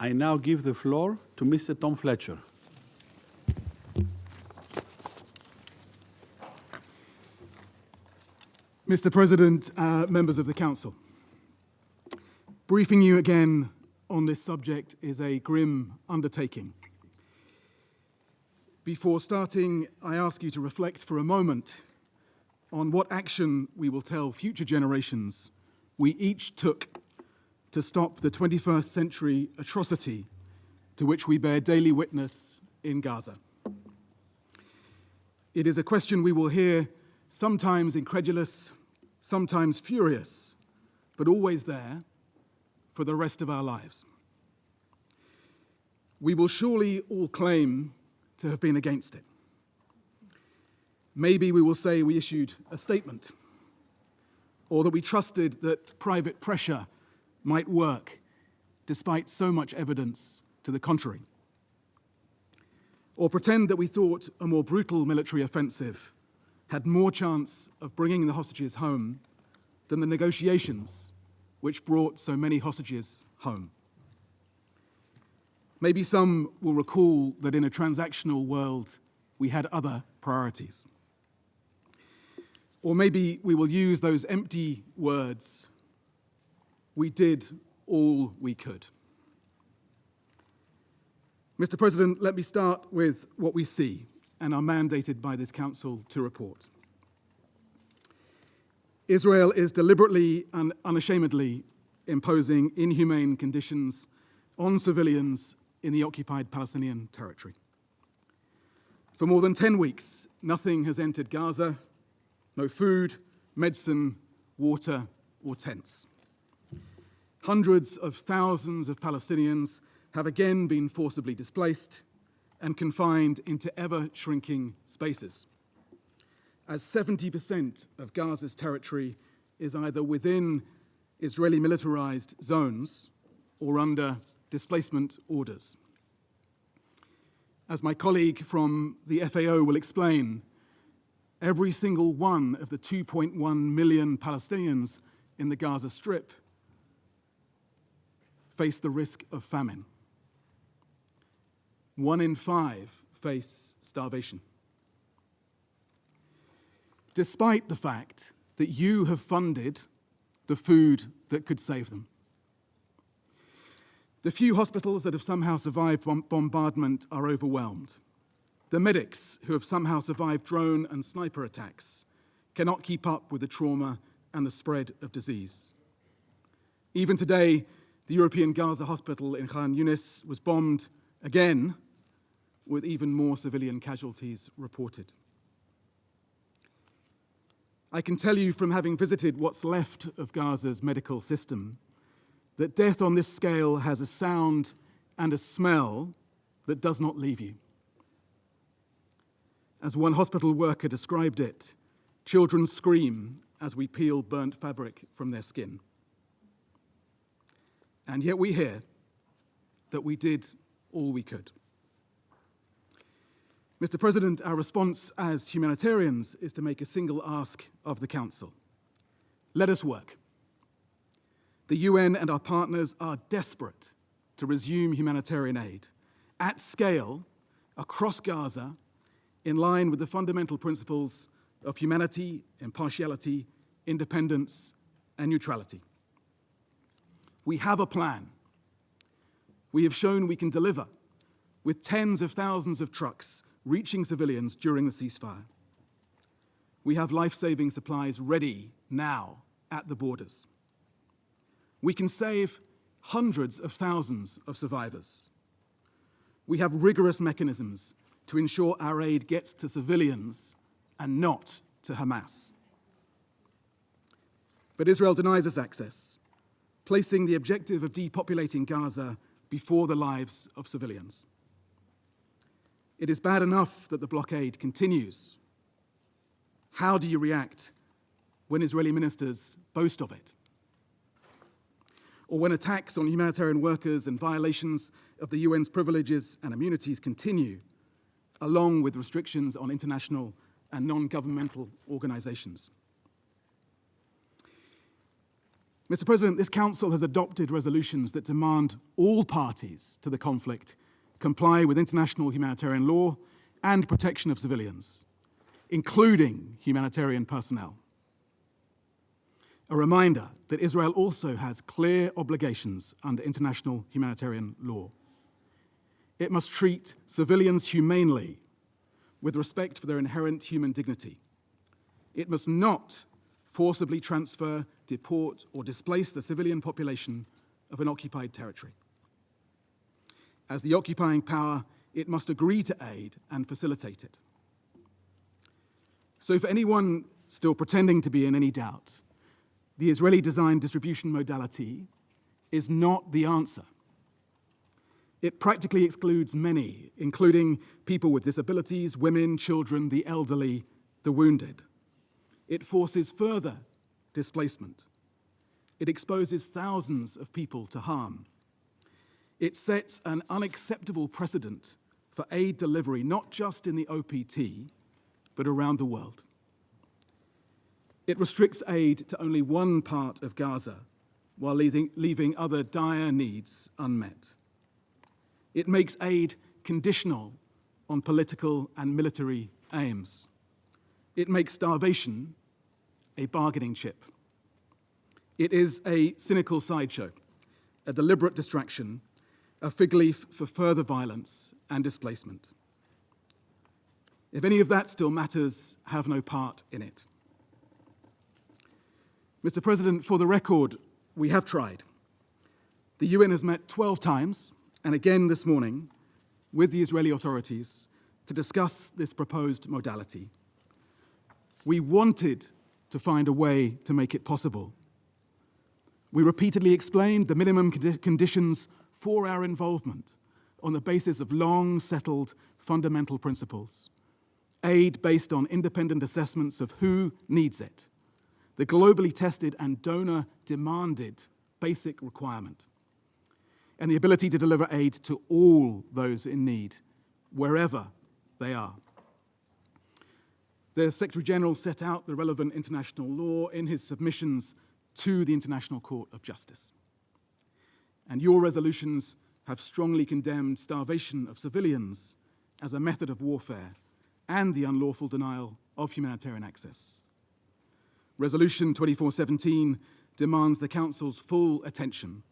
I now give the floor to Mr. Tom Fletcher. Mr. President, members of the Council, briefing you again on this subject is a grim undertaking. Before starting, I ask you to reflect for a moment on what action we will tell future generations we each took to stop the 21st century atrocity to which we bear daily witness in Gaza. It is a question we will hear, sometimes incredulous, sometimes furious, but always there for the rest of our lives. We will surely all claim to have been against it. Maybe we will say we issued a statement, or that we trusted that private pressure might work despite so much evidence to the contrary. Or pretend that we thought a more brutal military offensive had more chance of bringing the hostages home than the negotiations which brought so many hostages home. Maybe some will recall that in a transactional world, we had other priorities. Or maybe we will use those empty words, we did all we could. Mr. President, let me start with what we see and are mandated by this Council to report. Israel is deliberately and unashamedly imposing inhumane conditions on civilians in the occupied Palestinian territory. For more than 10 weeks, nothing has entered Gaza, no food, medicine, water, or tents. Hundreds of thousands of Palestinians have again been forcibly displaced and confined into ever-shrinking spaces, as 70% of Gaza's territory is either within Israeli militarized zones or under displacement orders. As my colleague from the FAO will explain, every single one of the 2.1 million Palestinians in the Gaza Strip face the risk of famine. 1 in 5 face starvation. Despite the fact that you have funded the food that could save them. The few hospitals that have somehow survived bombardment are overwhelmed. The medics who have somehow survived drone and sniper attacks cannot keep up with the trauma and the spread of disease. Even today, the European Gaza hospital in Khan Yunis was bombed again, with even more civilian casualties reported. I can tell you from having visited what's left of Gaza's medical system that death on this scale has a sound and a smell that does not leave you. As one hospital worker described it, children scream as we peel burnt fabric from their skin. And yet we hear that we did all we could. Mr. President, our response as humanitarians is to make a single ask of the Council. Let us work. The UN and our partners are desperate to resume humanitarian aid at scale across Gaza in line with the fundamental principles of humanity, impartiality, independence, and neutrality. We have a plan. We have shown we can deliver with tens of thousands of trucks reaching civilians during the ceasefire. We have life-saving supplies ready now at the borders. We can save hundreds of thousands of survivors. We have rigorous mechanisms to ensure our aid gets to civilians and not to Hamas. But Israel denies us access, placing the objective of depopulating Gaza before the lives of civilians. It is bad enough that the blockade continues. How do you react when Israeli ministers boast of it? Or when attacks on humanitarian workers and violations of the UN's privileges and immunities continue, along with restrictions on international and non-governmental organizations? Mr. President, this Council has adopted resolutions that demand all parties to the conflict comply with international humanitarian law and protection of civilians, including humanitarian personnel. A reminder that Israel also has clear obligations under international humanitarian law. It must treat civilians humanely, with respect for their inherent human dignity. It must not forcibly transfer, deport, or displace the civilian population of an occupied territory. As the occupying power, it must agree to aid and facilitate it. So for anyone still pretending to be in any doubt, the Israeli-designed distribution modality is not the answer. It practically excludes many, including people with disabilities, women, children, the elderly, the wounded. It forces further displacement. It exposes thousands of people to harm. It sets an unacceptable precedent for aid delivery, not just in the OPT, but around the world. It restricts aid to only one part of Gaza, while leaving other dire needs unmet. It makes aid conditional on political and military aims. It makes starvation a bargaining chip. It is a cynical sideshow, a deliberate distraction, a fig leaf for further violence and displacement. If any of that still matters, have no part in it. Mr. President, for the record, we have tried. The UN has met 12 times, and again this morning, with the Israeli authorities to discuss this proposed modality. We wanted to find a way to make it possible. We repeatedly explained the minimum conditions for our involvement on the basis of long-settled fundamental principles. Aid based on independent assessments of who needs it, the globally tested and donor-demanded basic requirement, and the ability to deliver aid to all those in need, wherever they are. The Secretary General set out the relevant international law in his submissions to the International Court of Justice. And your resolutions have strongly condemned starvation of civilians as a method of warfare and the unlawful denial of humanitarian access. Resolution 2417 demands the Council's full attention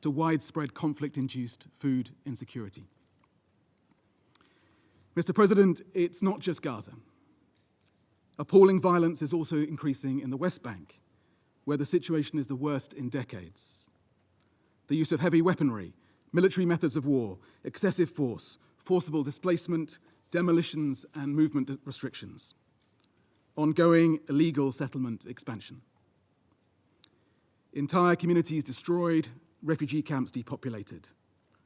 to widespread conflict-induced food insecurity. Mr. President, it's not just Gaza. Appalling violence is also increasing in the West Bank, where the situation is the worst in decades. The use of heavy weaponry, military methods of war, excessive force, forcible displacement, demolitions, and movement restrictions. Ongoing illegal settlement expansion. Entire communities destroyed, refugee camps depopulated.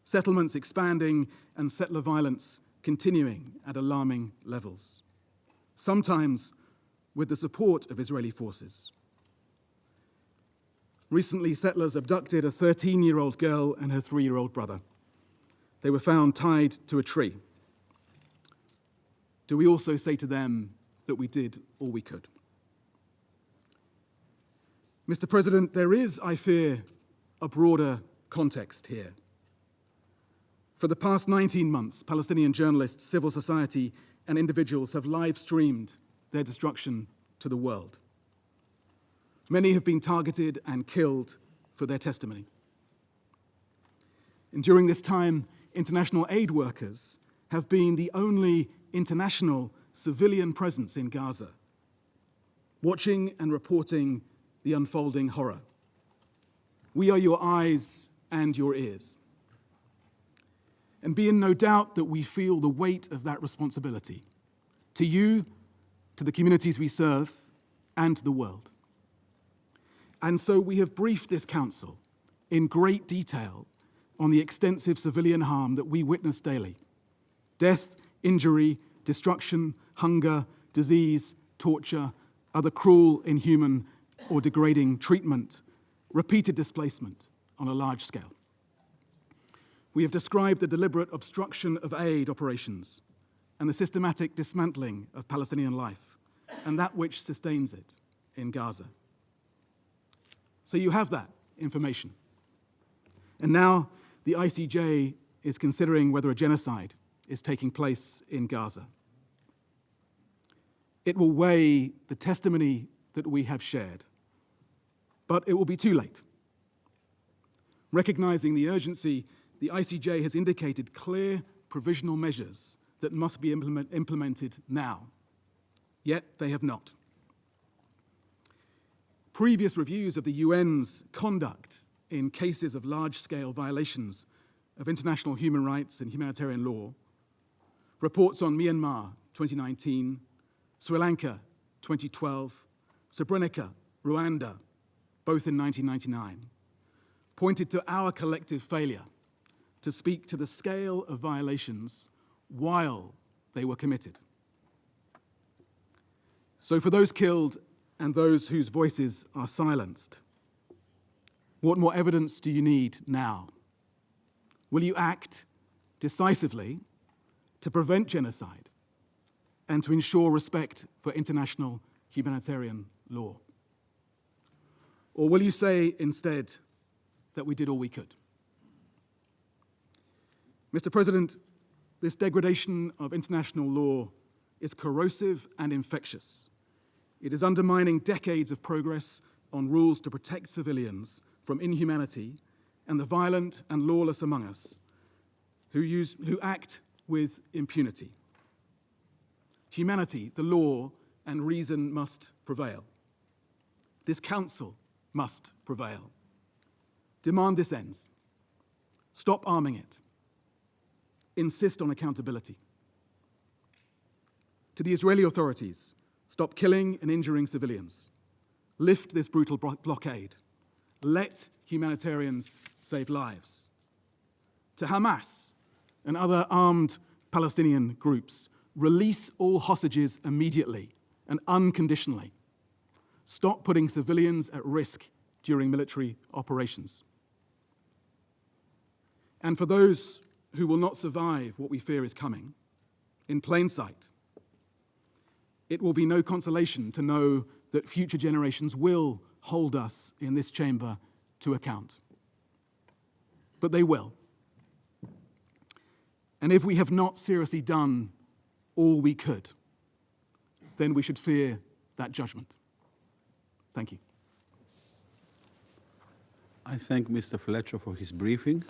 Settlements expanding, and settler violence continuing at alarming levels. Sometimes with the support of Israeli forces. Recently, settlers abducted a 13-year-old girl and her 3-year-old brother. They were found tied to a tree. Do we also say to them that we did all we could? Mr. President, there is, I fear, a broader context here. For the past 19 months, Palestinian journalists, civil society, and individuals have live-streamed their destruction to the world. Many have been targeted and killed for their testimony. And during this time, international aid workers have been the only international civilian presence in Gaza, watching and reporting the unfolding horror. We are your eyes and your ears. And be in no doubt that we feel the weight of that responsibility, to you, to the communities we serve, and to the world. And so we have briefed this Council in great detail on the extensive civilian harm that we witness daily. Death, injury, destruction, hunger, disease, torture, other cruel, inhuman, or degrading treatment, repeated displacement on a large scale. We have described the deliberate obstruction of aid operations and the systematic dismantling of Palestinian life and that which sustains it in Gaza. So you have that information. And now the ICJ is considering whether a genocide is taking place in Gaza. It will weigh the testimony that we have shared, but it will be too late. Recognizing the urgency, the ICJ has indicated clear provisional measures that must be implemented now, yet they have not. Previous reviews of the UN's conduct in cases of large-scale violations of international human rights and humanitarian law, reports on Myanmar 2019, Sri Lanka 2012, Srebrenica, Rwanda, both in 1999, pointed to our collective failure to speak to the scale of violations while they were committed. So for those killed and those whose voices are silenced, what more evidence do you need now? Will you act decisively to prevent genocide and to ensure respect for international humanitarian law? Or will you say instead that we did all we could? Mr. President, this degradation of international law is corrosive and infectious. It is undermining decades of progress on rules to protect civilians from inhumanity and the violent and lawless among us who act with impunity. Humanity, the law, and reason must prevail. This Council must prevail. Demand this ends. Stop arming it. Insist on accountability. To the Israeli authorities, stop killing and injuring civilians. Lift this brutal blockade. Let humanitarians save lives. To Hamas and other armed Palestinian groups, release all hostages immediately and unconditionally. Stop putting civilians at risk during military operations. And for those who will not survive what we fear is coming, in plain sight, it will be no consolation to know that future generations will hold us in this chamber to account. But they will. And if we have not seriously done all we could, then we should fear that judgment. Thank you. I thank Mr. Fletcher for his briefing.